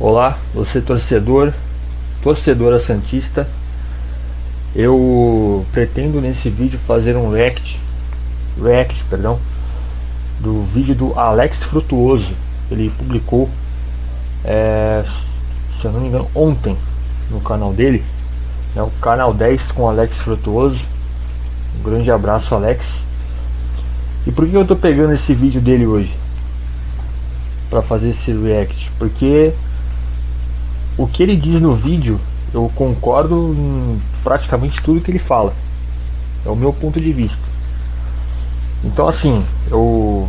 Olá, você torcedora santista. Eu pretendo nesse vídeo fazer um react, do vídeo do Alex Frutuoso. Ele publicou, se eu não me engano, ontem no canal dele, né, o canal 10 com Alex Frutuoso. Um grande abraço, Alex. E por que eu tô pegando esse vídeo dele hoje para fazer esse react? Porque o que ele diz no vídeo eu concordo em praticamente tudo que ele fala. É o meu ponto de vista. Então assim, eu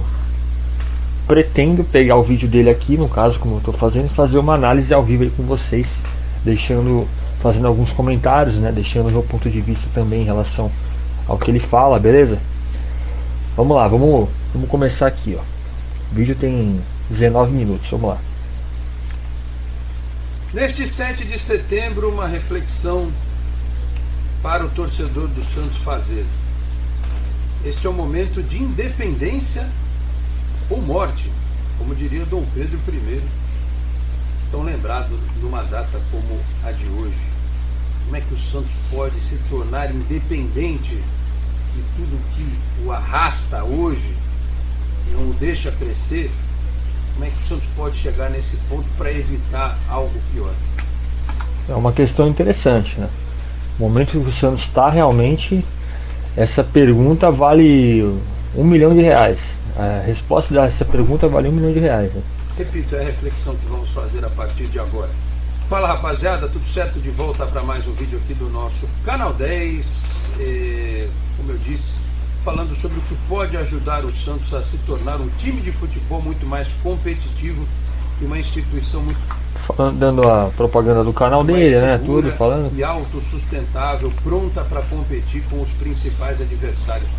pretendo pegar o vídeo dele aqui, no caso, como eu estou fazendo, e fazer uma análise ao vivo aí com vocês, fazendo alguns comentários, né, deixando o meu ponto de vista também em relação ao que ele fala, beleza? Vamos lá, vamos começar aqui, ó. O vídeo tem 19 minutos, vamos lá. Neste 7 de setembro, uma reflexão para o torcedor do Santos fazer. Este é um momento de independência ou morte, como diria Dom Pedro I, tão lembrado numa data como a de hoje. Como é que o Santos pode se tornar independente de tudo que o arrasta hoje e não o deixa crescer? Como é que o Santos pode chegar nesse ponto para evitar algo pior? É uma questão interessante, né? O momento que o Santos está realmente, essa pergunta vale R$1 milhão. A resposta dessa pergunta vale R$1 milhão, né? Repito, é a reflexão que vamos fazer a partir de agora. Fala, rapaziada, tudo certo? De volta para mais um vídeo aqui do nosso Canal 10. Como eu disse, falando sobre o que pode ajudar o Santos a se tornar um time de futebol muito mais competitivo e uma instituição muito dando a propaganda do canal dele, né? Tudo falando. E autossustentável, pronta para competir com os principais adversários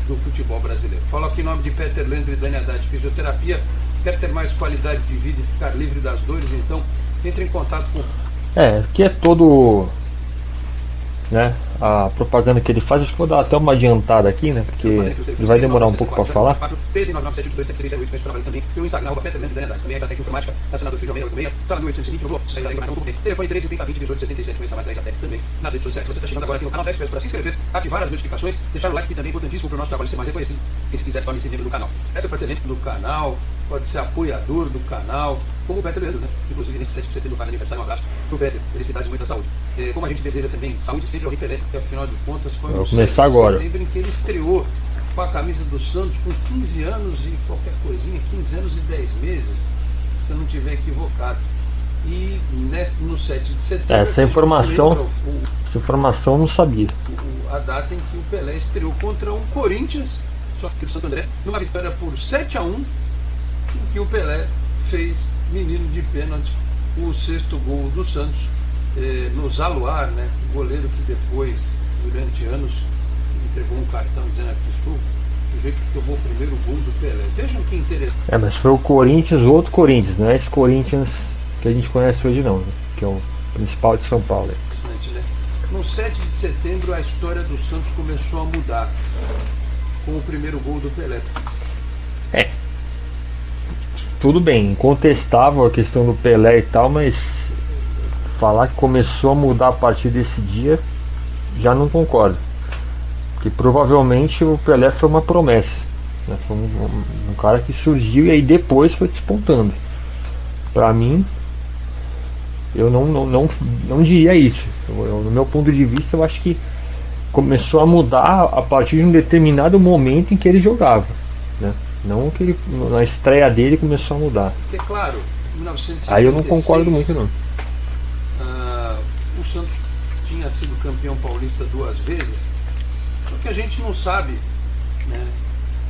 do futebol brasileiro. Falo aqui em nome de Peter Leandro e Dani Haddad Fisioterapia. Quer ter mais qualidade de vida e ficar livre das dores? Então entre em contato com... que é todo, né, a propaganda que ele faz. Acho que vou dar até uma adiantada aqui, né, porque ele vai demorar um pouco para falar. Telefone 13 30 20 18 77, mais 10 até também nas redes sociais. Você está chegando agora aqui no canal 10, peço para se inscrever, ativar as notificações, deixar o like, que também é importantíssimo para o nosso trabalho ser mais reconhecido. E se quiser, torne-se membro do canal. Essa é para ser membro do canal, pode ser apoiador do canal, como o Peter Leandro, né? Inclusive, 27 de setembro faz aniversário. Um abraço pro Peter, felicidade e muita saúde. Como a gente deseja também, saúde sempre ao referente, porque afinal de contas foi um começar agora. Lembrem que ele estreou com a camisa do Santos com 15 anos e qualquer coisinha, 15 anos e 10 meses, se eu não estiver equivocado. E no 7 de setembro... Essa informação eu não sabia. A data em que o Pelé estreou contra o Corinthians, só que o Santo André, numa vitória por 7-1, em que o Pelé fez, menino de pênalti, o 6º gol do Santos, no Zaluar, né? O goleiro que depois, durante anos, entregou um cartão dizendo que foi o jeito que tomou o primeiro gol do Pelé. Vejam que interessante. Mas foi o Corinthians, o outro Corinthians, não é esse Corinthians que a gente conhece hoje não, né? Que é o principal de São Paulo. Interessante, né? No 7 de setembro a história do Santos começou a mudar com o primeiro gol do Pelé. Tudo bem, incontestável a questão do Pelé e tal, mas falar que começou a mudar a partir desse dia, já não concordo. Porque provavelmente o Pelé foi uma promessa, né? Foi um cara que surgiu e aí depois foi despontando. Pra mim, eu não diria isso. No meu ponto de vista, eu acho que começou a mudar a partir de um determinado momento em que ele jogava, né? Não que ele, na estreia dele, começou a mudar. Porque, claro, em 1976, aí eu não concordo muito, não. O Santos tinha sido campeão paulista 2 vezes, só que a gente não sabe, né,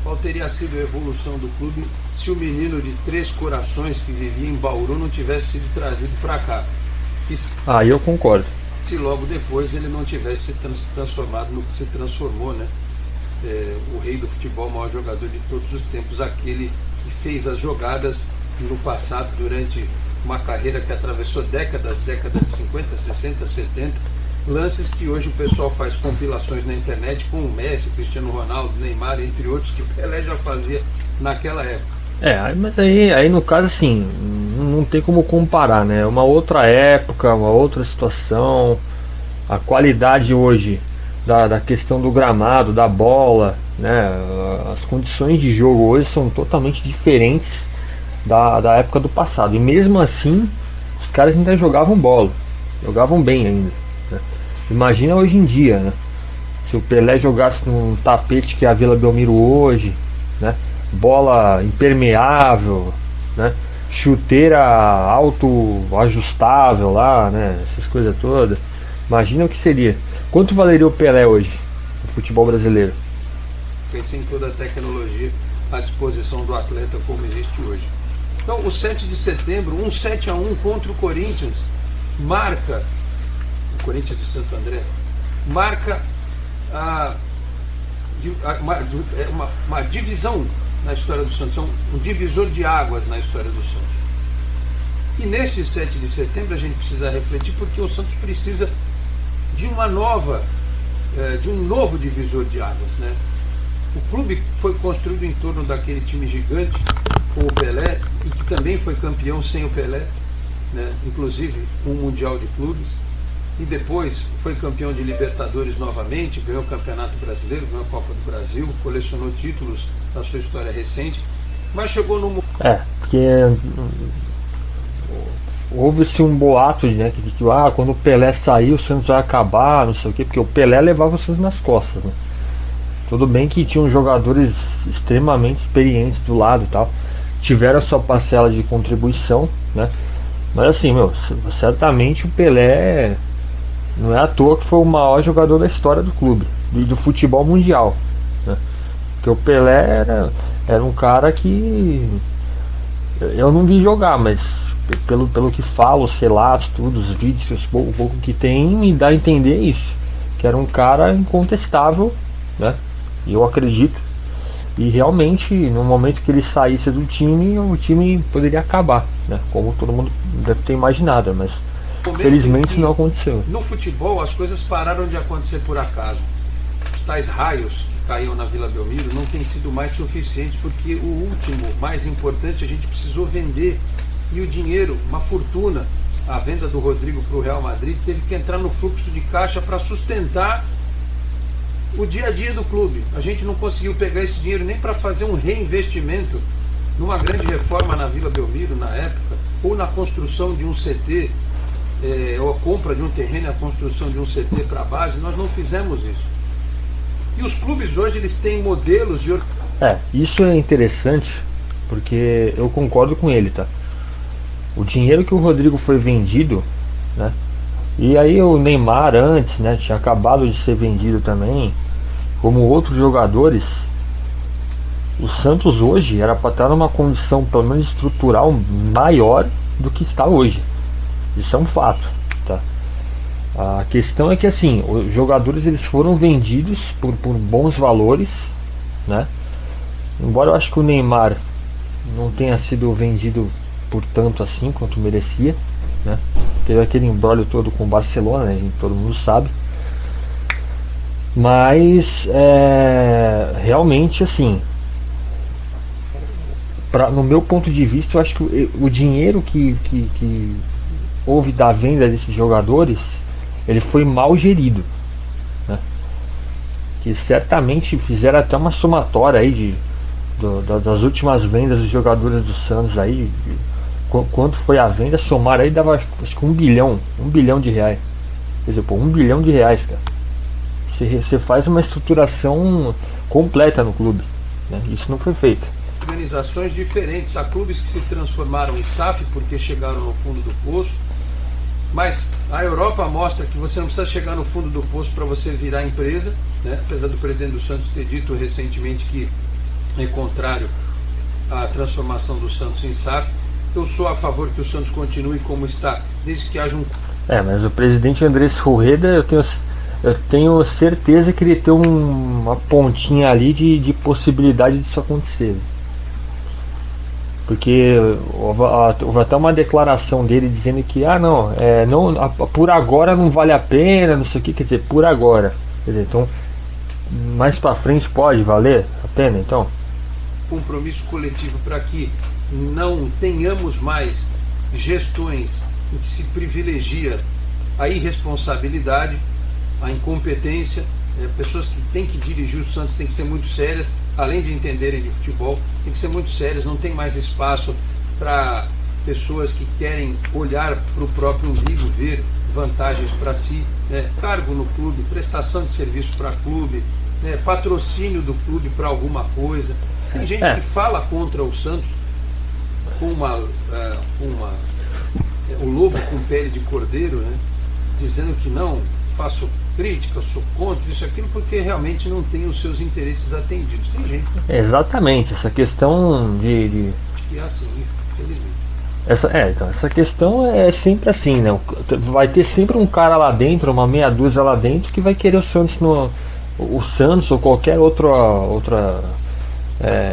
qual teria sido a evolução do clube se o menino de 3 corações que vivia em Bauru não tivesse sido trazido para cá. Aí eu concordo. Se logo depois ele não tivesse se transformado no que se transformou, né? O rei do futebol, o maior jogador de todos os tempos, aquele que fez as jogadas no passado durante uma carreira que atravessou décadas de 50, 60, 70, lances que hoje o pessoal faz compilações na internet com o Messi, Cristiano Ronaldo, Neymar, entre outros, que o Pelé já fazia naquela época. Mas aí no caso assim, não tem como comparar, né? É uma outra época, uma outra situação. A qualidade hoje da questão do gramado, da bola, né? As condições de jogo hoje são totalmente diferentes da época do passado. E mesmo assim, os caras ainda jogavam bola, jogavam bem ainda, né? Imagina hoje em dia, né? Se o Pelé jogasse num tapete que é a Vila Belmiro hoje, né? Bola impermeável, né? Chuteira auto ajustável lá, né? Essas coisas todas. Imagina o que seria. Quanto valeria o Pelé hoje no futebol brasileiro? Sem toda a tecnologia à disposição do atleta como existe hoje. Então, o 7 de setembro, um 7-1 contra o Corinthians, marca, o Corinthians de Santo André, marca uma divisão na história do Santos, um divisor de águas na história do Santos. E neste 7 de setembro a gente precisa refletir porque o Santos precisa de um novo divisor de águas, né? O clube foi construído em torno daquele time gigante com o Pelé e que também foi campeão sem o Pelé, né? Inclusive um Mundial de Clubes, e depois foi campeão de Libertadores novamente, ganhou o Campeonato Brasileiro, ganhou a Copa do Brasil, colecionou títulos na sua história recente, mas chegou no... porque houve-se um boato, né, que quando o Pelé sair o Santos vai acabar, não sei o quê, porque o Pelé levava o Santos nas costas, né? Tudo bem que tinham jogadores extremamente experientes do lado e tal, tiveram a sua parcela de contribuição, né? Mas assim, certamente o Pelé não é à toa que foi o maior jogador da história do clube, do futebol mundial, né? Porque o Pelé era um cara que eu não vi jogar, mas pelo que falo, os relatos, tudo, os vídeos, o pouco que tem, me dá a entender isso, que era um cara incontestável, né? E eu acredito. E realmente, no momento que ele saísse do time, o time poderia acabar, né? Como todo mundo deve ter imaginado, mas felizmente isso não aconteceu. No futebol, as coisas pararam de acontecer por acaso. Os tais raios que caíam na Vila Belmiro não têm sido mais suficientes, porque o último, mais importante, a gente precisou vender. E o dinheiro, uma fortuna, a venda do Rodrigo para o Real Madrid, teve que entrar no fluxo de caixa para sustentar o dia a dia do clube. A gente não conseguiu pegar esse dinheiro nem para fazer um reinvestimento numa grande reforma na Vila Belmiro na época, ou na construção de um CT, ou a compra de um terreno e a construção de um CT para a base. Nós não fizemos isso. E os clubes hoje eles têm modelos de... Isso é interessante, porque eu concordo com ele, tá? O dinheiro que o Rodrigo foi vendido, né? E aí o Neymar antes, né? Tinha acabado de ser vendido também, como outros jogadores. O Santos hoje era para estar numa condição pelo menos estrutural maior do que está hoje. Isso é um fato, tá? A questão é que assim, os jogadores eles foram vendidos por bons valores, né? Embora eu acho que o Neymar não tenha sido vendido por tanto assim quanto merecia, né? Teve aquele embrólio todo com o Barcelona, né? Todo mundo sabe. Mas realmente assim, no meu ponto de vista, eu acho que o dinheiro que houve da venda desses jogadores, ele foi mal gerido, né? Que certamente fizeram até uma somatória aí das últimas vendas dos jogadores do Santos aí, quanto foi a venda, somar aí dava acho que 1 bilhão de reais. Quer dizer, 1 bilhão de reais, cara. Você faz uma estruturação completa no clube, né? Isso não foi feito. Organizações diferentes, há clubes que se transformaram em SAF porque chegaram no fundo do poço, mas a Europa mostra que você não precisa chegar no fundo do poço para você virar empresa, né? Apesar do presidente do Santos ter dito recentemente que é contrário à transformação do Santos em SAF. Eu sou a favor que o Santos continue como está, desde que haja um... mas o presidente Andrés Rueda, eu tenho certeza que ele tem uma pontinha ali de possibilidade disso acontecer. Porque houve até uma declaração dele dizendo que por agora não vale a pena, não sei o que, quer dizer, por agora. Quer dizer, então, mais pra frente pode valer a pena, então? Compromisso coletivo para que não tenhamos mais gestões em que se privilegia a irresponsabilidade, a incompetência. Pessoas que têm que dirigir o Santos têm que ser muito sérias, além de entenderem de futebol, têm que ser muito sérias, não tem mais espaço para pessoas que querem olhar para o próprio umbigo, ver vantagens para si, cargo no clube, prestação de serviço para clube, patrocínio do clube para alguma coisa. Tem gente que fala contra o Santos com o lobo com pele de cordeiro, né? Dizendo que não, faço crítica, sou contra isso, aquilo, porque realmente não tem os seus interesses atendidos. Tem gente. Exatamente, essa questão de... Acho que é assim, infelizmente. Essa questão é sempre assim, né? Vai ter sempre um cara lá dentro, uma meia dúzia lá dentro, que vai querer o Santos o Santos ou qualquer outra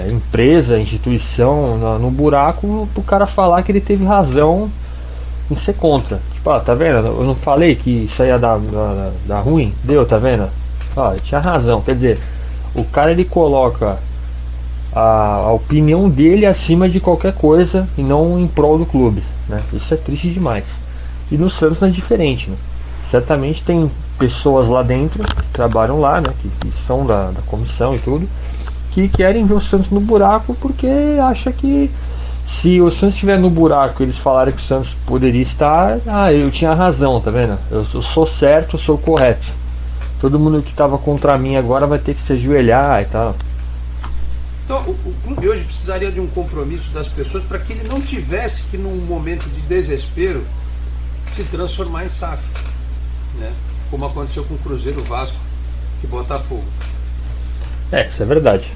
empresa, instituição no buraco, pro cara falar que ele teve razão em ser contra. Tipo, tá vendo? Eu não falei que isso aí ia dar ruim? Deu, tá vendo? Eu tinha razão. Quer dizer, o cara ele coloca a opinião dele acima de qualquer coisa e não em prol do clube, né? Isso é triste demais. E no Santos não é diferente, né? Certamente tem pessoas lá dentro que trabalham lá, né? Que são da comissão e tudo, que querem ver o Santos no buraco porque acha que se o Santos estiver no buraco e eles falarem que o Santos poderia estar, eu tinha razão, tá vendo? Eu sou certo, eu sou correto. Todo mundo que estava contra mim agora vai ter que se ajoelhar e tal. Então, o clube hoje precisaria de um compromisso das pessoas para que ele não tivesse que, num momento de desespero, se transformar em SAF, né? Como aconteceu com o Cruzeiro, Vasco e Botafogo. Isso é verdade.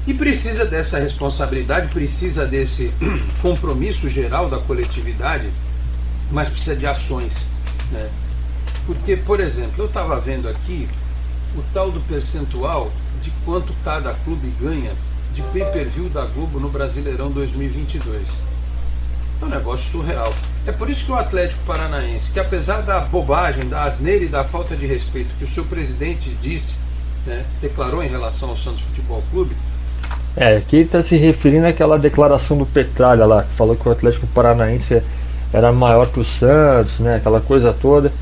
E precisa dessa responsabilidade, precisa desse compromisso geral da coletividade, mas precisa de ações, né? Porque, por exemplo, eu estava vendo aqui o tal do percentual de quanto cada clube ganha de pay-per-view da Globo no Brasileirão 2022. É um negócio surreal. É por isso que o Atlético Paranaense, que apesar da bobagem, da asneira e da falta de respeito que o seu presidente disse, né, declarou em relação ao Santos Futebol Clube... Aqui ele está se referindo àquela declaração do Petralha lá, que falou que o Atlético Paranaense era maior que o Santos, né, aquela coisa toda.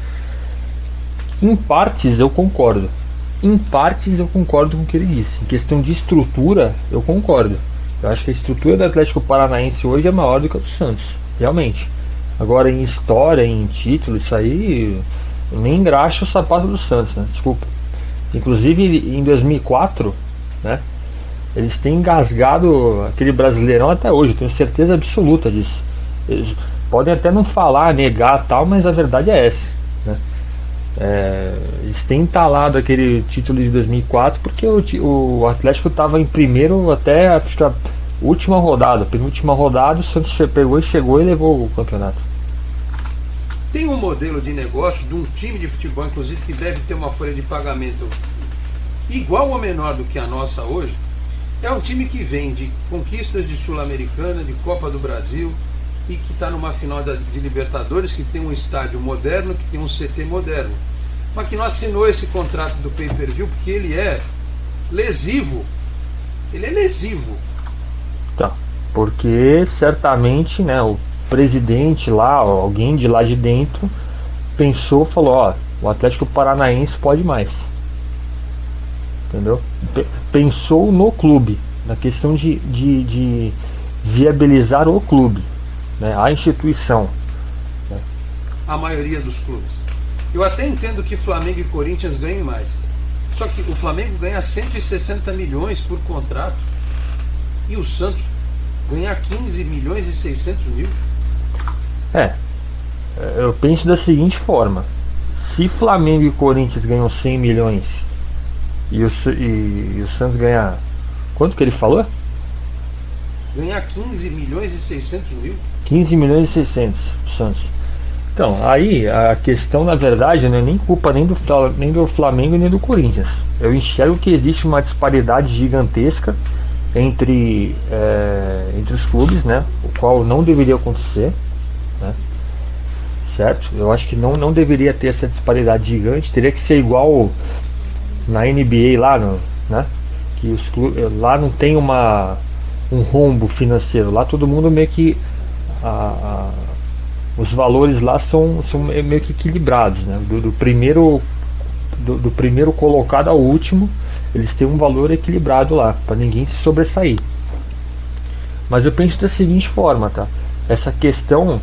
Em partes eu concordo. Em partes eu concordo com o que ele disse. Em questão de estrutura, eu concordo. Eu acho que a estrutura do Atlético Paranaense hoje é maior do que a do Santos, realmente. Agora, em história, em título, isso aí nem engraxa o sapato do Santos, né? Desculpa. Inclusive, em 2004, né, eles têm engasgado aquele Brasileirão até hoje, eu tenho certeza absoluta disso. Eles podem até não falar, negar tal, mas a verdade é essa, né? Eles têm entalado aquele título de 2004 porque o Atlético estava em primeiro até acho que a última rodada, penúltima rodada, o Santos chegou e levou o campeonato. Tem um modelo de negócio de um time de futebol, inclusive, que deve ter uma folha de pagamento igual ou menor do que a nossa hoje. É um time que vem de conquistas de Sul-Americana, de Copa do Brasil, e que está numa final de Libertadores, que tem um estádio moderno, que tem um CT moderno, mas que não assinou esse contrato do pay-per-view porque ele é lesivo. Ele é lesivo. Tá. Porque certamente, né, o presidente lá, alguém de lá de dentro, pensou, falou, o Atlético Paranaense pode mais. Entendeu? Pensou no clube, na questão de viabilizar o clube, né, a instituição, né? A maioria dos clubes. Eu até entendo que Flamengo e Corinthians ganhem mais. Só que o Flamengo ganha 160 milhões por contrato e o Santos ganha 15 milhões e 600 mil. Eu penso da seguinte forma: se Flamengo e Corinthians ganham 100 milhões e o Santos ganha... Quanto que ele falou? Ganhar 15 milhões e 600 mil. 15 milhões e 600 do Santos. Então, aí a questão, na verdade, não é nem culpa nem do Flamengo nem do Corinthians. Eu enxergo que existe uma disparidade gigantesca entre os clubes, né? O qual não deveria acontecer, né? Certo? Eu acho que não deveria ter essa disparidade gigante. Teria que ser igual na NBA lá, né? Que os clubes, lá não tem um rombo financeiro. Lá todo mundo meio que os valores lá são meio que equilibrados, né? Do primeiro colocado ao último, eles têm um valor equilibrado lá, para ninguém se sobressair. Mas eu penso da seguinte forma, tá? Essa questão,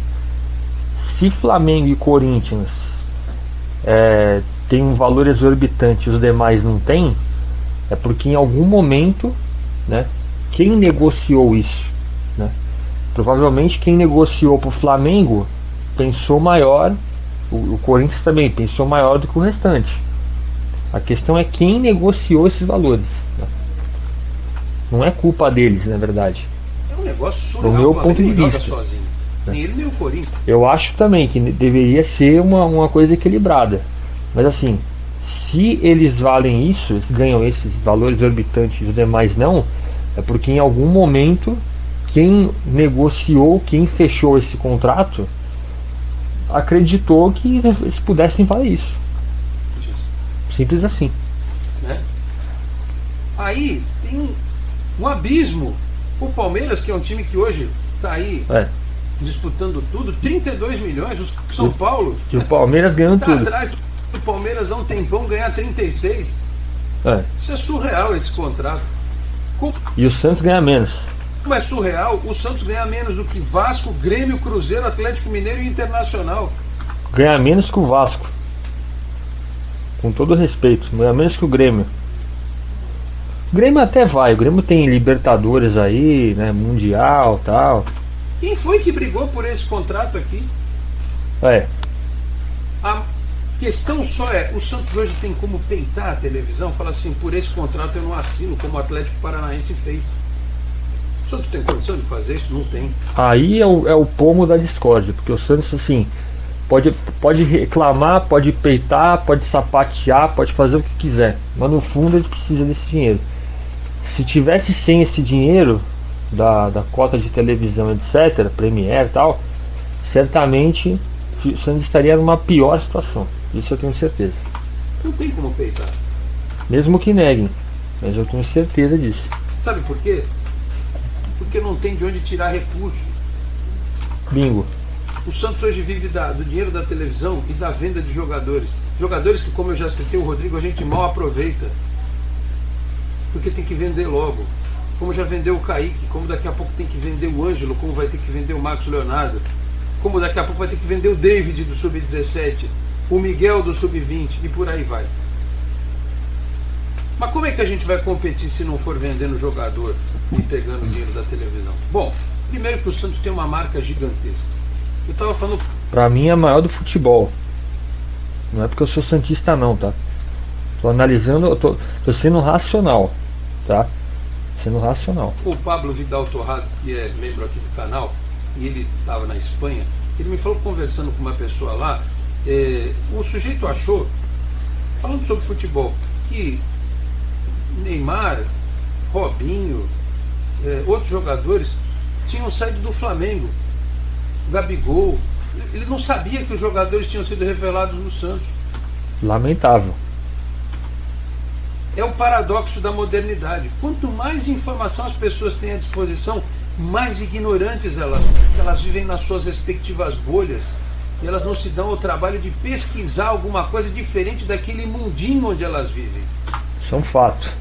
se Flamengo e Corinthians tem um valor exorbitante e os demais não tem, é porque em algum momento, né, quem negociou isso, né? Provavelmente quem negociou para o Flamengo pensou maior, o Corinthians também pensou maior do que o restante. A questão é quem negociou esses valores, né? Não é culpa deles, na verdade. É um negócio surreal. Do meu ponto de vista, sozinho. Nem ele nem o Corinthians. Eu acho também que deveria ser uma coisa equilibrada. Mas assim, se eles valem isso, eles ganham esses valores exorbitantes e os demais não, é porque em algum momento quem negociou, quem fechou esse contrato, acreditou que eles pudessem fazer isso. Simples assim. Né? Aí tem um abismo. O Palmeiras, que é um time que hoje está aí disputando tudo, 32 milhões. O São Paulo. E o Palmeiras ganhando tudo. Atrás do Palmeiras há um tempão ganhar 36. Isso é surreal, esse contrato. E o Santos ganha menos. Como é surreal, o Santos ganha menos do que Vasco, Grêmio, Cruzeiro, Atlético Mineiro e Internacional. Ganha menos que o Vasco. Com todo respeito, ganha menos que o Grêmio. O Grêmio até vai, o Grêmio tem Libertadores aí, né, Mundial, tal. Quem foi que brigou por esse contrato aqui? A questão só é, o Santos hoje tem como peitar a televisão, fala assim, por esse contrato eu não assino, como o Atlético Paranaense fez. O Santos tem condição de fazer isso? Não tem. Aí é o pomo da discórdia, porque o Santos, assim, pode reclamar, pode peitar, pode sapatear, pode fazer o que quiser, mas no fundo ele precisa desse dinheiro. Se tivesse sem esse dinheiro da cota de televisão, etc., Premiere e tal, certamente o Santos estaria numa pior situação. Isso eu tenho certeza. Não tem como peitar. Mesmo que neguem, mas eu tenho certeza disso. Sabe por quê? Porque não tem de onde tirar recurso. Bingo. O Santos hoje vive do dinheiro da televisão e da venda de jogadores. Jogadores que, como eu já citei, o Rodrigo, a gente mal aproveita. Porque tem que vender logo. Como já vendeu o Kaique, como daqui a pouco tem que vender o Ângelo, como vai ter que vender o Marcos Leonardo, como daqui a pouco vai ter que vender o David do Sub-17, o Miguel do Sub-20 e por aí vai. Mas como é que a gente vai competir se não for vendendo jogador e pegando o dinheiro da televisão? Bom, primeiro que o Santos tem uma marca gigantesca. Eu estava falando... Pra mim é a maior do futebol. Não é porque eu sou santista não, tá? Tô analisando, tô sendo racional, tá? Sendo racional. O Pablo Vidal Torrado, que é membro aqui do canal, e ele estava na Espanha, ele me falou, conversando com uma pessoa lá, o sujeito achou, falando sobre futebol, que Neymar, Robinho, outros jogadores tinham saído do Flamengo. Gabigol, ele não sabia que os jogadores tinham sido revelados no Santos. Lamentável. É o paradoxo da modernidade. Quanto mais informação as pessoas têm à disposição, mais ignorantes elas vivem nas suas respectivas bolhas e elas não se dão ao trabalho de pesquisar alguma coisa diferente daquele mundinho onde elas vivem. Isso é um fato.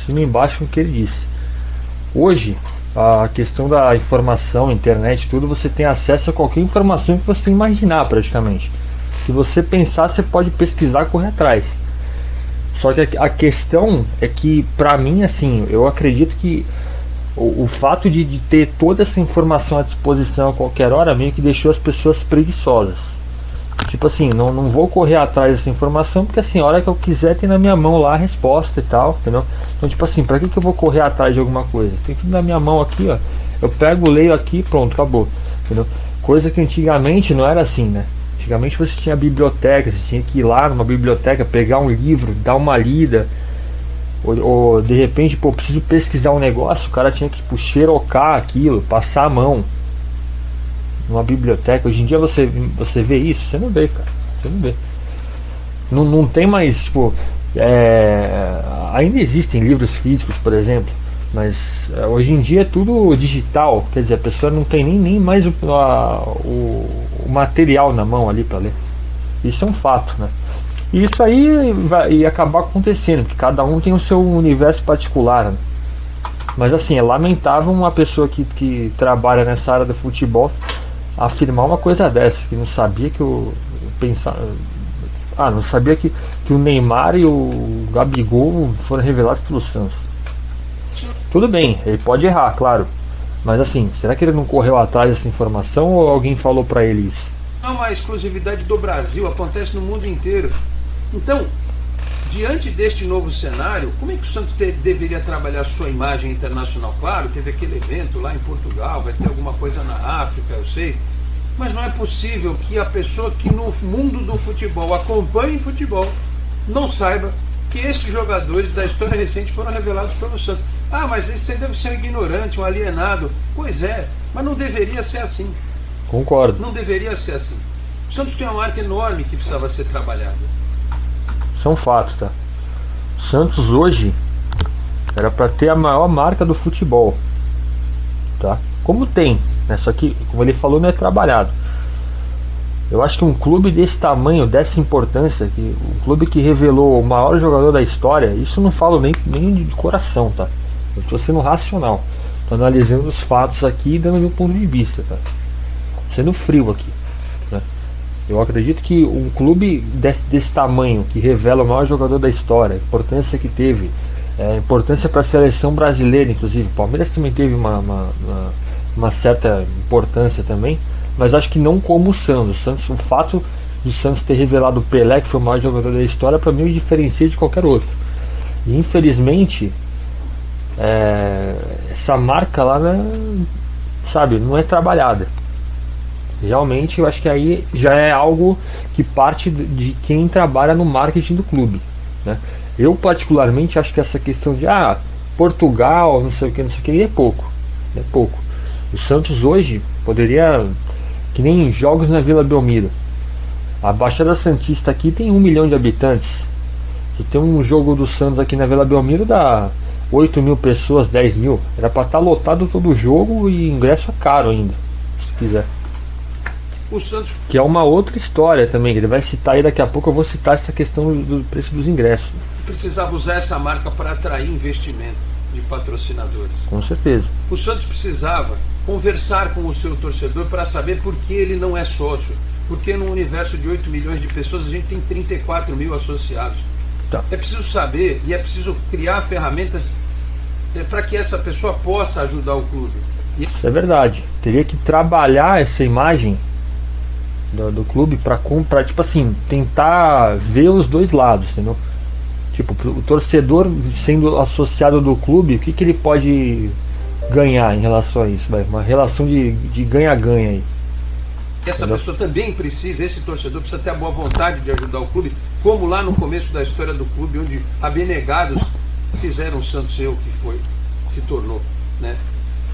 Cima embaixo com o que ele disse. Hoje, a questão da informação, internet, tudo, você tem acesso a qualquer informação que você imaginar praticamente. Se você pensar, você pode pesquisar, correr atrás. Só que a questão é que, pra mim, assim, eu acredito que o fato de ter toda essa informação à disposição a qualquer hora meio que deixou as pessoas preguiçosas. Tipo assim, não vou correr atrás dessa informação porque assim, a hora que eu quiser tem na minha mão lá a resposta e tal, entendeu? Então tipo assim, pra que eu vou correr atrás de alguma coisa? Tem tudo na minha mão aqui, ó. Eu pego, leio aqui, pronto, acabou, entendeu? Coisa que antigamente não era assim, né? Antigamente você tinha biblioteca, você tinha que ir lá numa biblioteca, pegar um livro, dar uma lida, ou de repente, pô, preciso pesquisar um negócio, o cara tinha que tipo, xerocar aquilo, passar a mão numa biblioteca. Hoje em dia você vê isso? Você não vê, cara. Você não vê. Não tem mais, tipo, ainda existem livros físicos, por exemplo, mas hoje em dia é tudo digital. Quer dizer, a pessoa não tem nem mais o o material na mão ali para ler. Isso é um fato, né? E isso aí vai acabar acontecendo, porque cada um tem o seu universo particular, né? Mas assim, é lamentável uma pessoa que trabalha nessa área do futebol afirmar uma coisa dessa, que não sabia que não sabia que o Neymar e o Gabigol foram revelados pelo Santos. Tudo bem, ele pode errar, claro. Mas assim, será que ele não correu atrás dessa informação ou alguém falou pra ele isso? Não é uma exclusividade do Brasil, acontece no mundo inteiro. Então, diante deste novo cenário, como é que o Santos deveria trabalhar sua imagem internacional? Claro, teve aquele evento lá em Portugal, vai ter alguma coisa na África, eu sei. Mas não é possível que a pessoa que no mundo do futebol acompanhe futebol não saiba que estes jogadores da história recente foram revelados pelo Santos. Ah, mas você deve ser um ignorante, um alienado. Pois é, mas não deveria ser assim. Concordo. Não deveria ser assim. O Santos tem uma marca enorme que precisava ser trabalhada. Isso é um fato, tá? O Santos hoje era para ter a maior marca do futebol, tá? Como tem, né? Só que, como ele falou, não é trabalhado. Eu acho que um clube desse tamanho, dessa importância, que um clube que revelou o maior jogador da história, isso não falo nem de coração, tá? Eu estou sendo racional, estou analisando os fatos aqui e dando meu ponto de vista, tá? Sendo frio aqui, né? Eu acredito que um clube desse tamanho, que revela o maior jogador da história, a importância que teve, importância para a seleção brasileira, inclusive, o Palmeiras também teve uma certa importância também, mas acho que não como o Santos. O fato do Santos ter revelado o Pelé, que foi o maior jogador da história, para mim o diferencia de qualquer outro. E infelizmente essa marca lá, sabe, não é trabalhada. Realmente eu acho que aí já é algo que parte de quem trabalha no marketing do clube, né? Eu particularmente acho que essa questão de Portugal, não sei o que, é pouco. O Santos hoje poderia, que nem jogos na Vila Belmiro. A Baixada Santista aqui tem 1 milhão de habitantes. Se tem um jogo do Santos aqui na Vila Belmiro, dá 8 mil pessoas, 10 mil. Era para estar lotado todo o jogo e ingresso é caro ainda, se quiser. O Santos, que é uma outra história também, que ele vai citar aí daqui a pouco. Eu vou citar essa questão do preço dos ingressos. precisava usar essa marca para atrair investimento de patrocinadores. Com certeza. O Santos precisava conversar com o seu torcedor para saber por que ele não é sócio. Porque no universo de 8 milhões de pessoas a gente tem 34 mil associados. Tá. É preciso saber e é preciso criar ferramentas para que essa pessoa possa ajudar o clube. Isso é verdade. Teria que trabalhar essa imagem do clube para tipo assim, tentar ver os dois lados, entendeu? Tipo, o torcedor sendo associado do clube, o que ele pode ganhar em relação a isso? Uma relação de ganha-ganha aí. Essa pessoa também precisa, esse torcedor precisa ter a boa vontade de ajudar o clube, como lá no começo da história do clube, onde abnegados fizeram o Santos ser o que se tornou, né?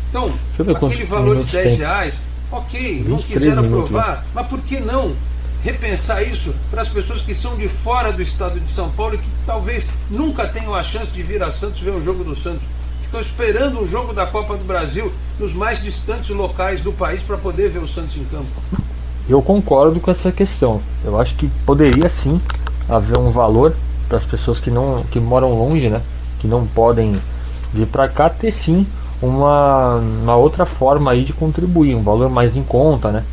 Então, aquele valor de 10 reais, ok, não quiseram aprovar, mas por que não repensar isso para as pessoas que são de fora do estado de São Paulo e que talvez nunca tenham a chance de vir a Santos ver um jogo do Santos? Ficam esperando o jogo da Copa do Brasil nos mais distantes locais do país para poder ver o Santos em campo. Eu concordo com essa questão. Eu acho que poderia sim haver um valor para as pessoas que moram longe, né? Que não podem vir para cá, ter sim uma outra forma aí de contribuir, um valor mais em conta, né?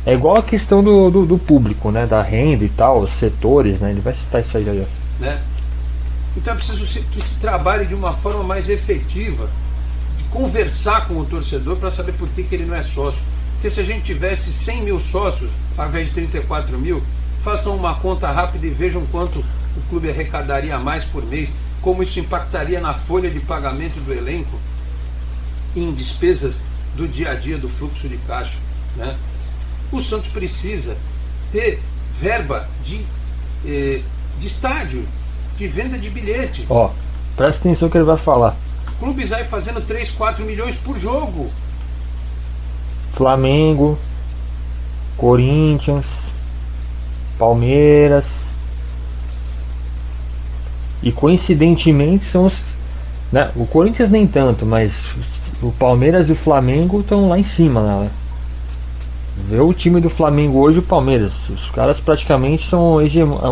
É igual a questão do público, né? Da renda e tal, os setores, né? Ele vai citar isso aí já. Né? Então é preciso que se trabalhe de uma forma mais efetiva, de conversar com o torcedor para saber por que ele não é sócio. Porque se a gente tivesse 100 mil sócios, ao invés de 34 mil, façam uma conta rápida e vejam quanto o clube arrecadaria mais por mês, como isso impactaria na folha de pagamento do elenco, em despesas do dia a dia do fluxo de caixa, né? O Santos precisa ter verba de estádio, de venda de bilhete. Presta atenção que ele vai falar. Clubes aí fazendo 3, 4 milhões por jogo. Flamengo, Corinthians, Palmeiras. E coincidentemente são os, né? O Corinthians nem tanto, mas o Palmeiras e o Flamengo estão lá em cima, né? Vê o time do Flamengo hoje e o Palmeiras. Os caras praticamente são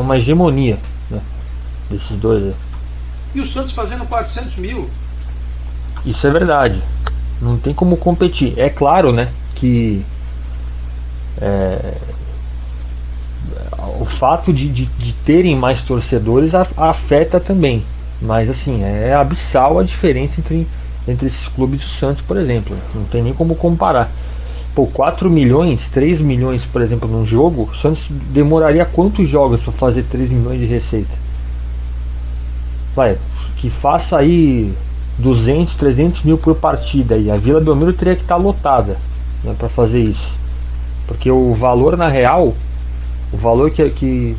uma hegemonia, né, desses dois aí. E o Santos fazendo 400 mil. Isso é verdade. Não tem como competir. É claro, né, que o fato de terem mais torcedores afeta também. Mas assim, é abissal a diferença entre esses clubes e o Santos, por exemplo. Não tem nem como comparar. Pô, 4 milhões, 3 milhões, por exemplo, num jogo, o Santos demoraria quantos jogos para fazer 3 milhões de receita? Vai, que faça aí 200, 300 mil por partida, e a Vila Belmiro teria que estar lotada, né, para fazer isso. Porque o valor na real, o valor que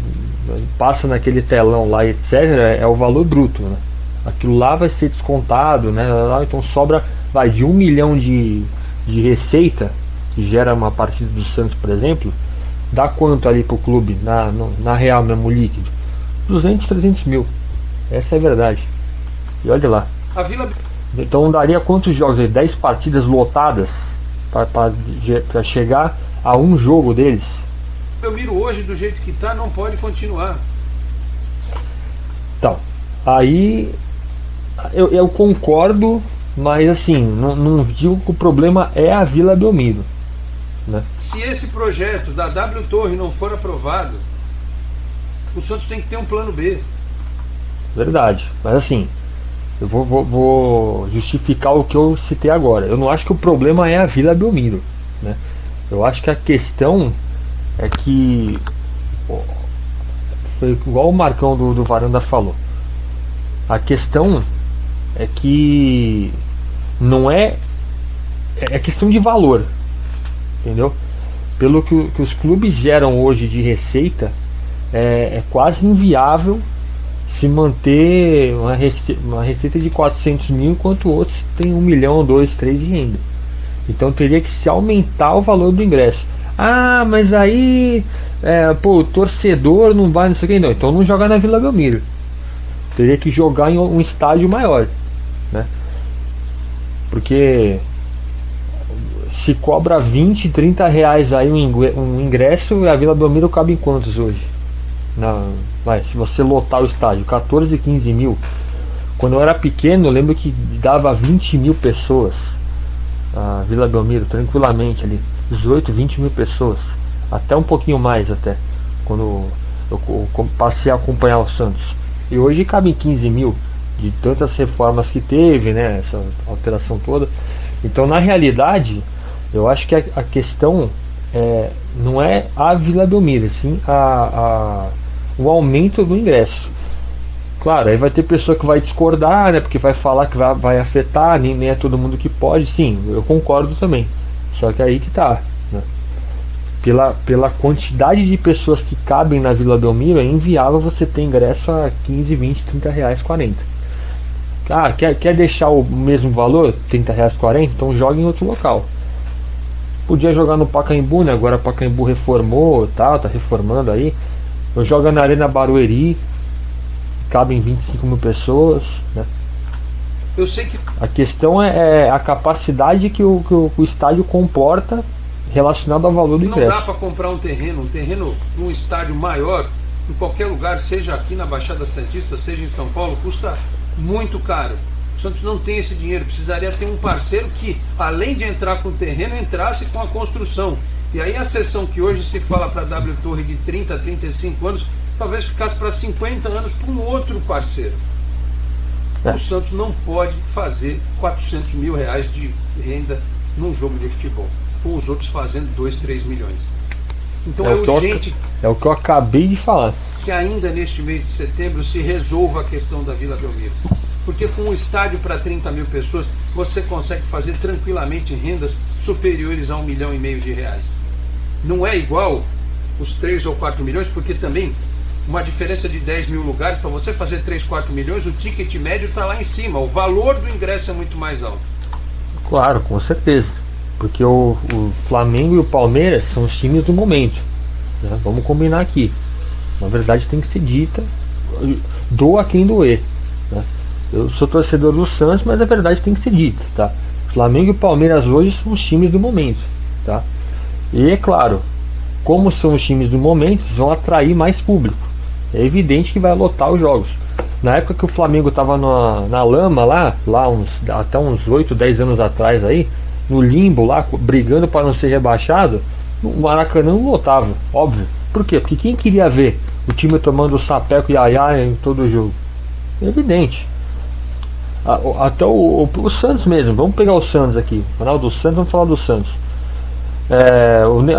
passa naquele telão lá, etc., é o valor bruto, né? Aquilo lá vai ser descontado, né? Então sobra, vai, de 1 milhão de receita que gera uma partida do Santos, por exemplo, dá quanto ali pro clube na real mesmo, líquido? 200, 300 mil. Essa é a verdade. E olha lá. Então daria quantos jogos aí? 10 partidas lotadas para chegar a um jogo deles. Eu miro hoje do jeito que tá, não pode continuar. Então, aí eu concordo, mas assim, não digo que o problema é a Vila Belmiro, né? Se esse projeto da W Torre não for aprovado, o Santos tem que ter um plano B. Verdade, mas assim, eu vou justificar o que eu citei agora. Eu não acho que o problema é a Vila Belmiro, né? Eu acho que a questão é que, foi igual o Marcão do Varanda falou, a questão é que não é questão de valor, entendeu? Pelo que os clubes geram hoje de receita, é quase inviável se manter uma receita de 400 mil, enquanto outros têm 1 milhão, 2, 3 de renda. Então teria que se aumentar o valor do ingresso. Ah, mas aí o torcedor não vai, não sei o que, não. Então não joga na Vila Belmiro. Teria que jogar em um estádio maior, né? Porque se cobra 20, 30 reais aí um ingresso, a Vila Belmiro cabe em quantos hoje? Se você lotar o estádio, 14, 15 mil. Quando eu era pequeno, eu lembro que dava 20 mil pessoas a Vila Belmiro, tranquilamente ali, 18, 20 mil pessoas, até um pouquinho mais, até quando eu passei a acompanhar o Santos. E hoje cabe em 15 mil, de tantas reformas que teve, né, essa alteração toda. Então, na realidade, eu acho que a questão não é a Vila Belmiro, sim o aumento do ingresso. Claro, aí vai ter pessoa que vai discordar, né, porque vai falar que vai afetar, nem é todo mundo que pode. Sim, eu concordo também. Só que aí que tá, né? Pela quantidade de pessoas que cabem na Vila Belmiro, é inviável você ter ingresso a 15, 20, 30 reais, 40. Ah, quer deixar o mesmo valor, 30 reais, 40? Então joga em outro local. Podia jogar no Pacaembu, né? Agora o Pacaembu reformou, tá reformando aí. Eu jogo na Arena Barueri, cabem 25 mil pessoas, né? Eu sei que a questão é a capacidade que o estádio comporta relacionado ao valor do ingresso. Não dá para comprar um terreno num estádio maior, em qualquer lugar, seja aqui na Baixada Santista, seja em São Paulo, custa muito caro. O Santos não tem esse dinheiro, precisaria ter um parceiro que, além de entrar com o terreno, entrasse com a construção. E aí a sessão que hoje se fala para a W Torre de 30 a 35 anos, talvez ficasse para 50 anos para um outro parceiro. O Santos não pode fazer 400 mil reais de renda num jogo de futebol, com os outros fazendo 2, 3 milhões. Então é urgente. É o que eu acabei de falar. Que ainda neste mês de setembro se resolva a questão da Vila Belmiro. Porque com um estádio para 30 mil pessoas, você consegue fazer tranquilamente rendas superiores a 1,5 milhão de reais. Não é igual os 3 ou 4 milhões, porque também uma diferença de 10 mil lugares, para você fazer 3, 4 milhões, o ticket médio está lá em cima, o valor do ingresso é muito mais alto. Claro, com certeza. Porque o Flamengo e o Palmeiras são os times do momento, né? Vamos combinar aqui. Na verdade tem que ser dita, doa quem doer, né? Eu sou torcedor do Santos, mas a verdade tem que ser dita, tá? Flamengo e Palmeiras hoje são os times do momento, tá? E é claro, como são os times do momento, eles vão atrair mais público. É evidente que vai lotar os jogos. Na época que o Flamengo estava na lama lá até uns 8, 10 anos atrás aí, no limbo lá, brigando para não ser rebaixado, o Maracanã não lotava, óbvio. Por quê? Porque quem queria ver o time tomando o sapeco e aiá em todo o jogo? É evidente. Até o Santos mesmo, vamos pegar o Santos aqui, o canal do Santos, vamos falar do Santos.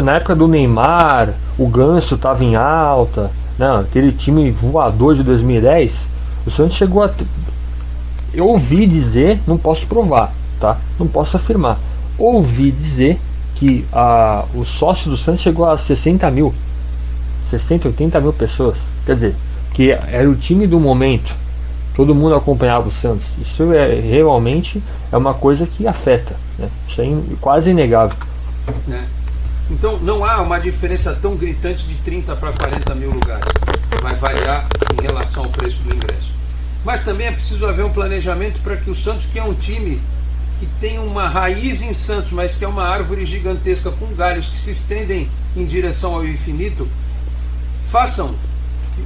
Na época do Neymar, o Ganso estava em alta, né? Aquele time voador de 2010, o Santos chegou a. Eu ouvi dizer, não posso provar, tá? Não posso afirmar. Ouvi dizer que o sócio do Santos chegou a 60 mil, 60, 80 mil pessoas. Quer dizer, que era o time do momento. Todo mundo acompanhava o Santos. Isso realmente é uma coisa que afeta, né? Isso é quase inegável. Então não há uma diferença tão gritante de 30 para 40 mil lugares. Vai variar em relação ao preço do ingresso. Mas também é preciso haver um planejamento para que o Santos, que é um time que tem uma raiz em Santos, mas que é uma árvore gigantesca com galhos que se estendem em direção ao infinito,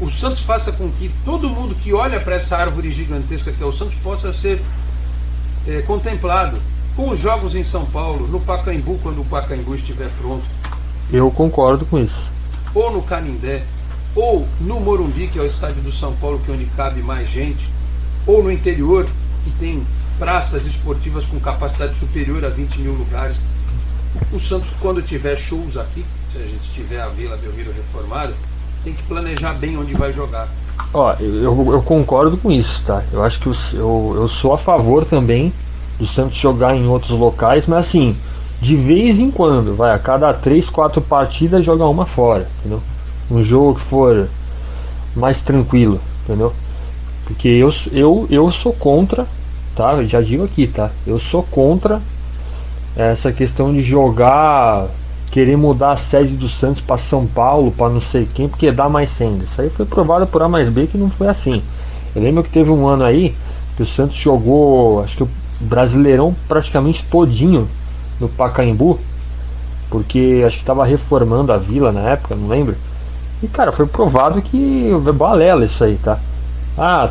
o Santos faça com que todo mundo que olha para essa árvore gigantesca que é o Santos possa ser contemplado com os jogos em São Paulo, no Pacaembu, quando o Pacaembu estiver pronto. Eu concordo com isso. Ou no Canindé, ou no Morumbi, que é o estádio do São Paulo, que é onde cabe mais gente, ou no interior, que tem praças esportivas com capacidade superior a 20 mil lugares. O Santos, quando tiver shows aqui, se a gente tiver a Vila Belmiro reformada, tem que planejar bem onde vai jogar. Eu concordo com isso, tá? Eu acho que eu sou a favor também do Santos jogar em outros locais, mas assim, de vez em quando, a cada 3, 4 partidas joga uma fora, entendeu? Um jogo que for mais tranquilo, entendeu? Porque eu sou contra, tá? Eu já digo aqui, tá? Eu sou contra essa questão de jogar, querer mudar a sede do Santos para São Paulo, para não sei quem, porque dá mais renda. Isso aí foi provado por A mais B que não foi assim. Eu lembro que teve um ano aí que o Santos jogou, acho que o Brasileirão praticamente todinho no Pacaembu, porque acho que estava reformando a Vila na época, não lembro. E cara, foi provado que é balela isso aí, tá?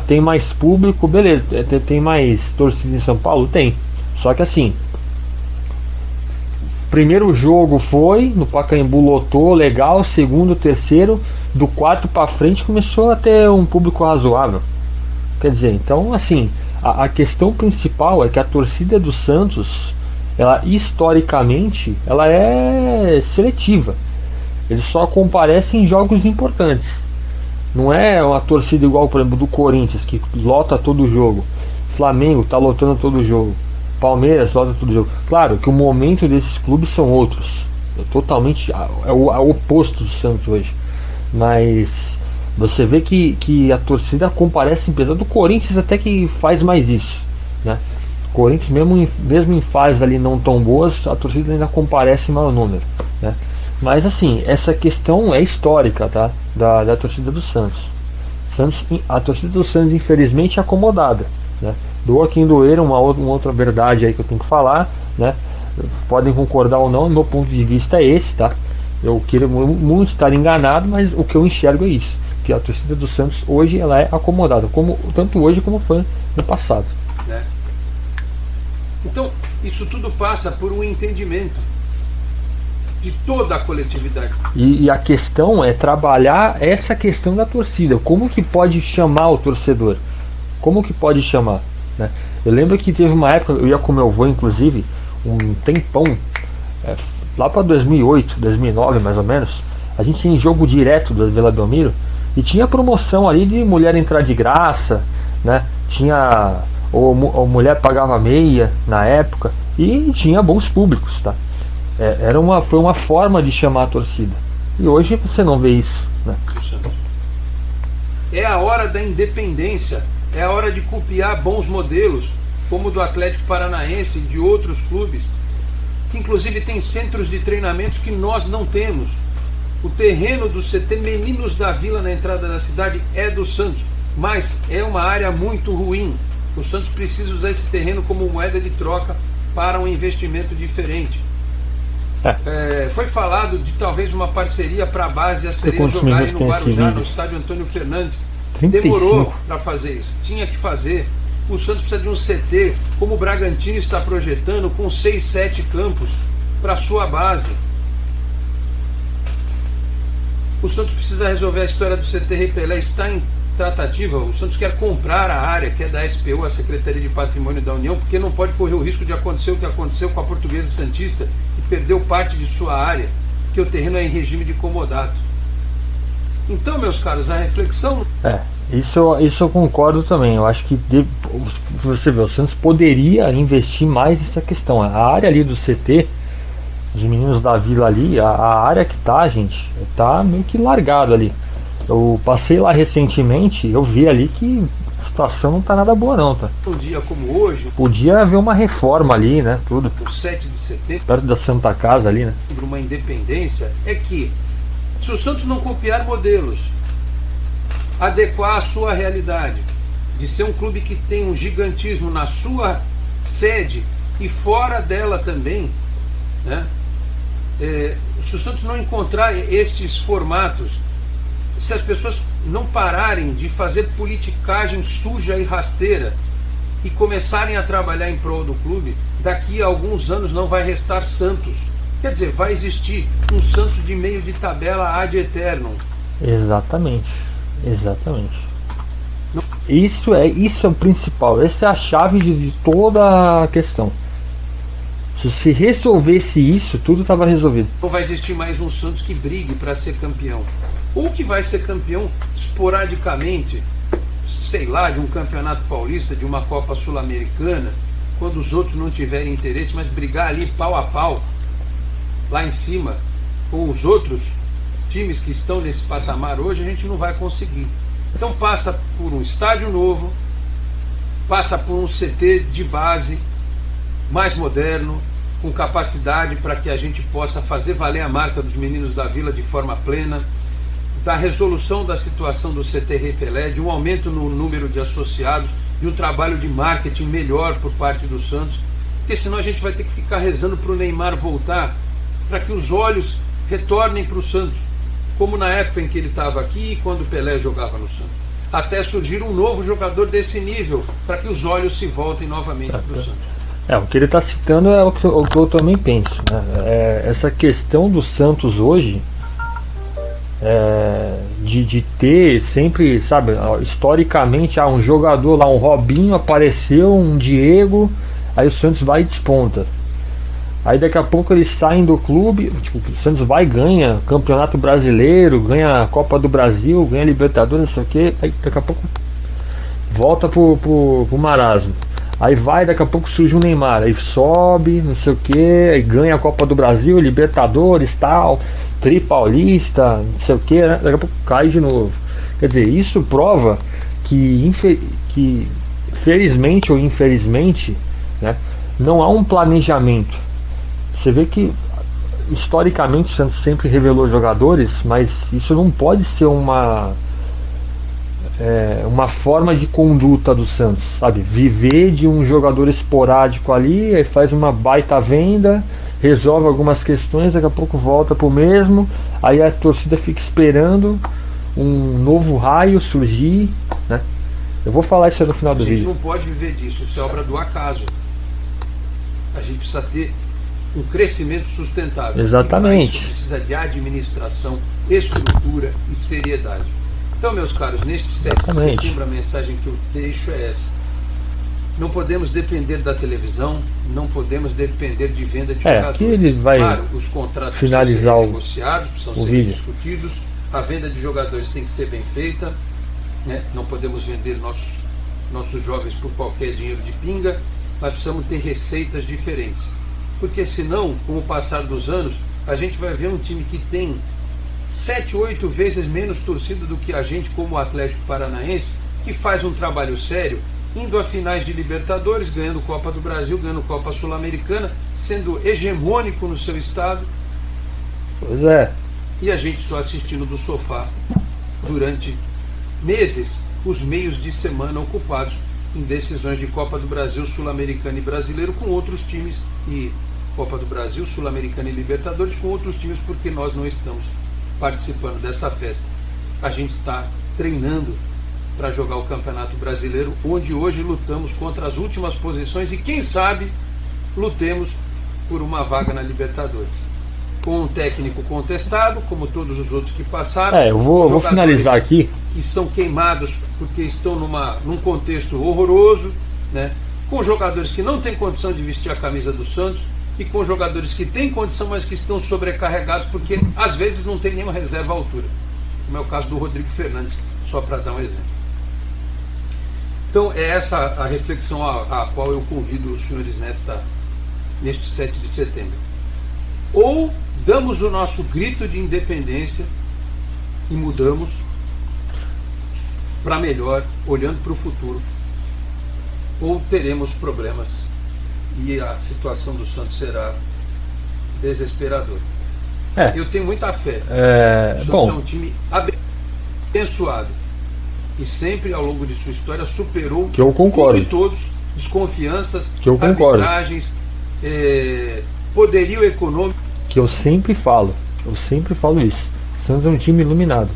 Tem mais público, beleza. Tem mais torcida em São Paulo? Tem. Só que assim, primeiro jogo foi no Pacaembu, lotou, legal. Segundo, terceiro, do quarto para frente começou a ter um público razoável. Quer dizer, então assim, a questão principal é que a torcida do Santos, ela historicamente, ela é seletiva. Eles só comparecem em jogos importantes. Não é uma torcida igual, por exemplo, do Corinthians, que lota todo jogo. Flamengo está lotando todo jogo. Palmeiras lota todo jogo. Claro que o momento desses clubes são outros. Totalmente é o oposto do Santos hoje. Mas você vê que a torcida comparece em peso. Do Corinthians até que faz mais isso, né? O Corinthians mesmo em fases ali não tão boas, a torcida ainda comparece em maior número, né? Mas assim, essa questão é histórica, tá? Da torcida do Santos. A torcida do Santos infelizmente é acomodada, né? Doa quem doer, uma outra verdade aí que eu tenho que falar, né? Podem concordar ou não, meu ponto de vista é esse, tá? Eu quero muito estar enganado, mas o que eu enxergo é isso, que a torcida do Santos hoje ela é acomodada, tanto hoje como foi no passado. Então, isso tudo passa por um entendimento de toda a coletividade. E a questão é trabalhar essa questão da torcida. Como que pode chamar o torcedor? Como que pode chamar, né? Eu lembro que teve uma época, eu ia com meu avô, inclusive, um tempão, lá para 2008, 2009 mais ou menos, a gente tinha jogo direto do Vila Belmiro e tinha promoção ali de mulher entrar de graça, né? Tinha ou mulher pagava meia na época e tinha bons públicos, tá? Foi uma forma de chamar a torcida. E hoje você não vê isso, né? É a hora da independência, é a hora de copiar bons modelos, como o do Atlético Paranaense e de outros clubes, que inclusive tem centros de treinamento que nós não temos. O terreno do CT Meninos da Vila na entrada da cidade é do Santos, mas é uma área muito ruim. O Santos precisa usar esse terreno como moeda de troca para um investimento diferente. Foi falado de talvez uma parceria para a base e a Sereia quantos jogarem minutos no tem esse Guarujá, vídeo? no estádio Antônio Fernandes. 35. Demorou para fazer isso, tinha que fazer. O Santos precisa de um CT, como o Bragantino está projetando, com 6, 7 campos para sua base. O Santos precisa resolver a história do CT Rei Pelé, está em tratativa. O Santos quer comprar a área que é da SPU, a Secretaria de Patrimônio da União, porque não pode correr o risco de acontecer o que aconteceu com a Portuguesa Santista, que perdeu parte de sua área, que o terreno é em regime de comodato. Então, meus caros, a reflexão... Isso eu concordo também. Eu acho que você vê, o Santos poderia investir mais nessa questão. A área ali do CT, os meninos da vila ali, a área que tá, gente, tá meio que largado ali. Eu passei lá recentemente, eu vi ali que a situação não tá nada boa não, tá? Um dia como hoje, Podia haver uma reforma ali, né? Tudo. o 7 de setembro, Perto da Santa Casa ali, né? uma independência, é que se o Santos não copiar modelos, adequar a sua realidade, de ser um clube que tem um gigantismo na sua sede e fora dela também, né? Se o Santos não encontrar estes formatos, se as pessoas não pararem de fazer politicagem suja e rasteira e começarem a trabalhar em prol do clube, daqui a alguns anos não vai restar Santos. Quer dizer, vai existir um Santos de meio de tabela ad eternum. Exatamente. Isso é o principal. Essa é a chave de toda a questão. Se resolvesse isso, tudo estava resolvido. Não vai existir mais um Santos que brigue para ser campeão. Ou que vai ser campeão esporadicamente, sei lá, de um campeonato paulista, de uma Copa Sul-Americana, quando os outros não tiverem interesse, mas brigar ali pau a pau, lá em cima, com os outros times que estão nesse patamar hoje, a gente não vai conseguir. Então passa por um estádio novo, passa por um CT de base mais moderno, com capacidade para que a gente possa fazer valer a marca dos meninos da Vila de forma plena, da resolução da situação do CT Rei Pelé, de um aumento no número de associados, de um trabalho de marketing melhor por parte do Santos, porque senão a gente vai ter que ficar rezando para o Neymar voltar, para que os olhos retornem para o Santos, como na época em que ele estava aqui e quando o Pelé jogava no Santos, até surgir um novo jogador desse nível, para que os olhos se voltem novamente para o Santos. O que ele está citando é o que eu também penso, né? Essa questão do Santos hoje, de ter sempre, sabe, historicamente, um jogador lá, um Robinho apareceu, um Diego, aí o Santos vai e desponta. Aí daqui a pouco eles saem do clube, tipo, o Santos vai e ganha Campeonato Brasileiro, ganha a Copa do Brasil, ganha Libertadores, não sei o que, aí daqui a pouco volta pro marasmo. Aí vai, daqui a pouco surge um Neymar, aí sobe, não sei o que, aí ganha a Copa do Brasil, Libertadores, tal, Tri Paulista, não sei o que, né? Daqui a pouco cai de novo. Quer dizer, isso prova que felizmente ou infelizmente, né, não há um planejamento. Você vê que historicamente o Santos sempre revelou jogadores, mas isso não pode ser uma forma de conduta do Santos, sabe? Viver de um jogador esporádico ali, aí faz uma baita venda, resolve algumas questões, daqui a pouco volta pro mesmo, aí a torcida fica esperando um novo raio surgir, né? Eu vou falar isso aí no final do vídeo. A gente não pode viver disso, isso é obra do acaso. A gente precisa ter um crescimento sustentável. Exatamente. Isso precisa de administração, estrutura e seriedade. Então, meus caros, neste 7 de setembro a mensagem que eu deixo é essa. Não podemos depender da televisão, não podemos depender de venda de jogadores. Aqui ele vai os contratos finalizar precisam ser negociados, precisam ser vídeo. discutidos, a venda de jogadores tem que ser bem feita, né? Não podemos vender nossos jovens por qualquer dinheiro de pinga, nós precisamos ter receitas diferentes. Porque senão, com o passar dos anos, a gente vai ver um time que tem 7, 8 vezes menos torcida do que a gente, como o Atlético Paranaense, que faz um trabalho sério, indo a finais de Libertadores, ganhando Copa do Brasil, ganhando Copa Sul-Americana, sendo hegemônico no seu estado. Pois é. E a gente só assistindo do sofá durante meses, os meios de semana ocupados em decisões de Copa do Brasil, Sul-Americana e Brasileiro com outros times e Copa do Brasil, Sul-Americana e Libertadores com outros times, porque nós não estamos participando dessa festa. A gente está treinando para jogar o Campeonato Brasileiro, onde hoje lutamos contra as últimas posições e quem sabe lutemos por uma vaga na Libertadores. Com um técnico contestado, como todos os outros que passaram. Eu vou finalizar aqui. E são queimados porque estão num contexto horroroso, né? Com jogadores que não têm condição de vestir a camisa do Santos e com jogadores que têm condição, mas que estão sobrecarregados porque às vezes não tem nenhuma reserva à altura. Como é o caso do Rodrigo Fernandes, só para dar um exemplo. Então é essa a reflexão a qual eu convido os senhores neste 7 de setembro. Ou damos o nosso grito de independência e mudamos para melhor, olhando para o futuro, ou teremos problemas e a situação do Santos será desesperadora. Eu tenho muita fé. O Santos é um time abençoado e sempre ao longo de sua história superou que eu concordo. Tudo e todos, desconfianças, que eu concordo. arbitragens, poderio econômico. Que eu sempre falo isso. O Santos é um time iluminado.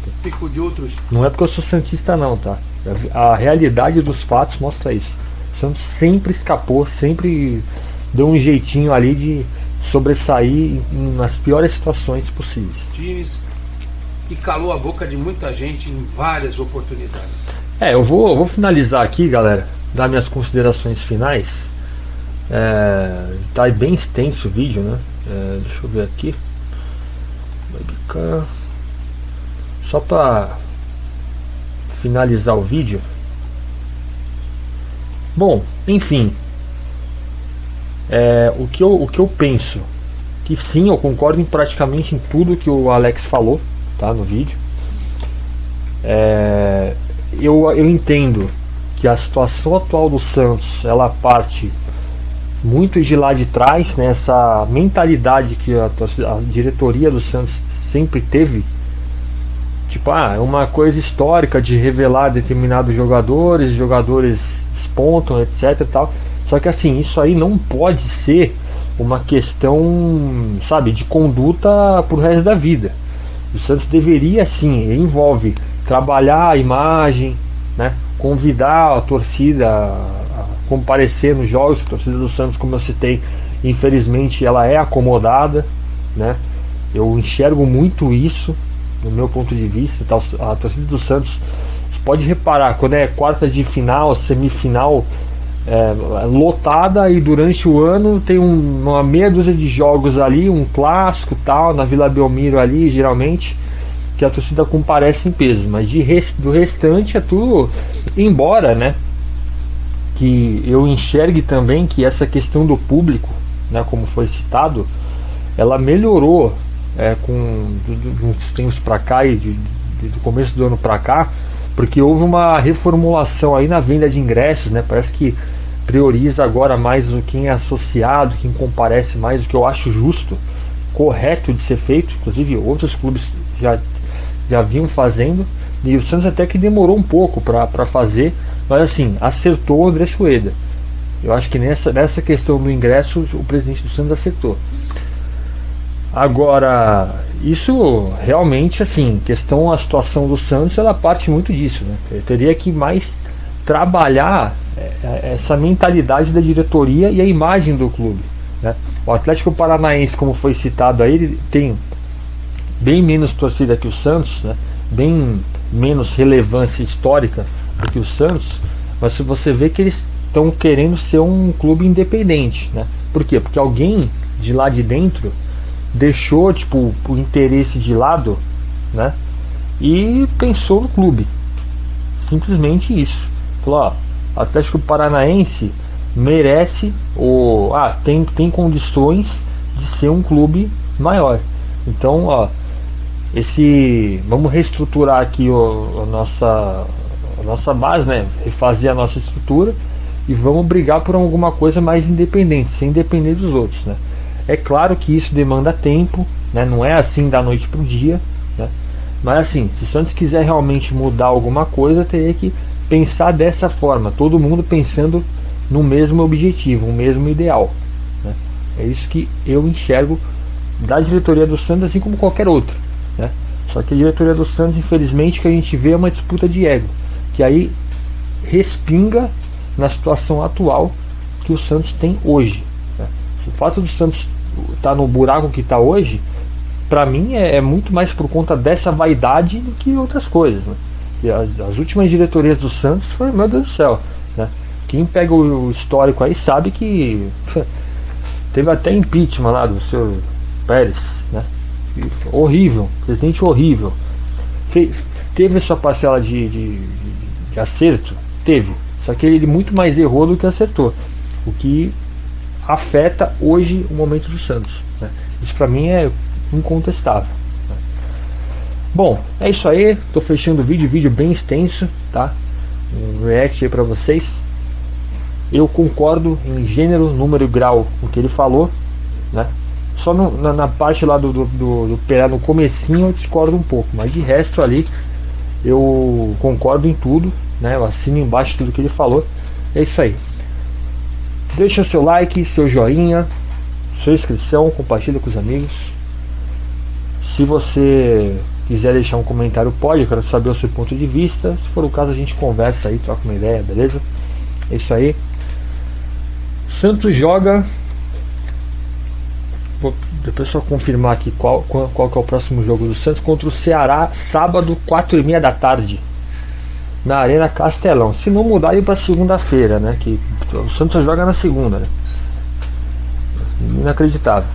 De outros. Não é porque eu sou santista não, tá? A realidade dos fatos mostra isso. O Santos sempre escapou, sempre deu um jeitinho ali de sobressair nas piores situações possíveis. Times e calou a boca de muita gente em várias oportunidades. Eu vou finalizar aqui, galera, dar minhas considerações finais. Tá bem extenso o vídeo, né? Deixa eu ver aqui. Só para finalizar o vídeo. Bom, enfim, o que eu penso, que sim, eu concordo praticamente em tudo que o Alex falou, tá, no vídeo. Eu entendo que a situação atual do Santos, ela parte muito de lá de trás, né, essa mentalidade que a diretoria do Santos sempre teve, tipo, é uma coisa histórica de revelar determinados jogadores despontam, etc e tal. Só que assim, isso aí não pode ser uma questão, sabe, de conduta pro resto da vida. O Santos deveria, sim, envolve trabalhar a imagem, né, convidar a torcida a comparecer nos jogos. A torcida do Santos, como eu citei, infelizmente ela é acomodada, né? Eu enxergo muito isso do meu ponto de vista. A torcida do Santos, você pode reparar, quando é quartas de final, semifinal, lotada, e durante o ano tem uma meia dúzia de jogos ali, um clássico tal, na Vila Belmiro ali, geralmente, que a torcida comparece em peso, mas do restante é tudo embora, né? Que eu enxergue também que essa questão do público, né, como foi citado, ela melhorou dos tempos para cá e do começo do ano para cá, porque houve uma reformulação aí na venda de ingressos, né? Parece que prioriza agora mais quem é associado, quem comparece mais, o que eu acho justo, correto de ser feito. Inclusive outros clubes já vinham fazendo, e o Santos até que demorou um pouco para fazer, mas assim, acertou o André Sueda. Eu acho que nessa questão do ingresso o presidente do Santos acertou. Agora, isso realmente, assim, a situação do Santos, ela parte muito disso, né? Eu teria que mais trabalhar essa mentalidade da diretoria e a imagem do clube, né? O Atlético Paranaense, como foi citado aí, ele tem bem menos torcida que o Santos, né? Bem menos relevância histórica do que o Santos, mas se você vê que eles estão querendo ser um clube independente, né? Por quê? Porque alguém de lá de dentro deixou, tipo, o interesse de lado, né? E pensou no clube. Simplesmente isso. Falou, ó, Atlético Paranaense merece tem condições de ser um clube maior. Então, vamos reestruturar aqui a nossa base, né? Refazer a nossa estrutura e vamos brigar por alguma coisa mais independente, sem depender dos outros, né? É claro que isso demanda tempo, né? Não é assim da noite para o dia, né? Mas assim, se o Santos quiser realmente mudar alguma coisa, teria que pensar dessa forma, todo mundo pensando no mesmo objetivo, o mesmo ideal, né? É isso que eu enxergo da diretoria do Santos, assim como qualquer outro, né? Só que a diretoria do Santos, infelizmente, que a gente vê é uma disputa de ego, que aí respinga na situação atual que o Santos tem hoje, né? O fato do Santos estar no buraco que está hoje, para mim é muito mais por conta dessa vaidade do que outras coisas, né? E as últimas diretorias do Santos foi, meu Deus do céu, né? Quem pega o histórico aí sabe que teve até impeachment lá do seu Pérez, né? Horrível, presidente horrível. Teve sua parcela de acerto? Teve. Só que ele muito mais errou do que acertou. O que afeta hoje o momento do Santos, né? Isso pra mim é incontestável, né? Bom, é isso aí. Tô fechando o vídeo bem extenso, tá? Um react aí pra vocês. Eu concordo em gênero, número e grau com o que ele falou, né? Só na parte lá do Pelé no comecinho eu discordo um pouco, mas de resto ali eu concordo em tudo, né? Eu assino embaixo tudo que ele falou. É isso aí. Deixa o seu like, seu joinha, sua inscrição, compartilha com os amigos. Se você quiser deixar um comentário, pode, eu quero saber o seu ponto de vista. Se for o caso, a gente conversa aí, troca uma ideia, beleza? É isso aí. Santos joga. Vou depois só confirmar aqui qual que é o próximo jogo do Santos, contra o Ceará, sábado, 4h30 da tarde, na Arena Castelão. Se não mudar, ir para segunda-feira, né? Que o Santos joga na segunda, né? Inacreditável.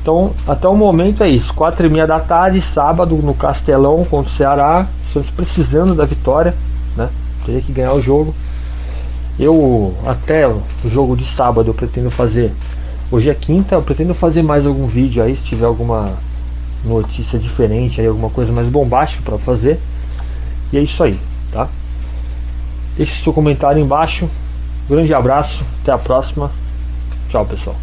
Então, até o momento é isso: 4h30 da tarde, sábado, no Castelão contra o Ceará. O Santos precisando da vitória, né? Teria que ganhar o jogo. Até o jogo de sábado eu pretendo fazer. Hoje é quinta, eu pretendo fazer mais algum vídeo aí, se tiver alguma notícia diferente aí, alguma coisa mais bombástica para fazer. E é isso aí, tá? Deixe seu comentário embaixo. Grande abraço, até a próxima. Tchau, pessoal.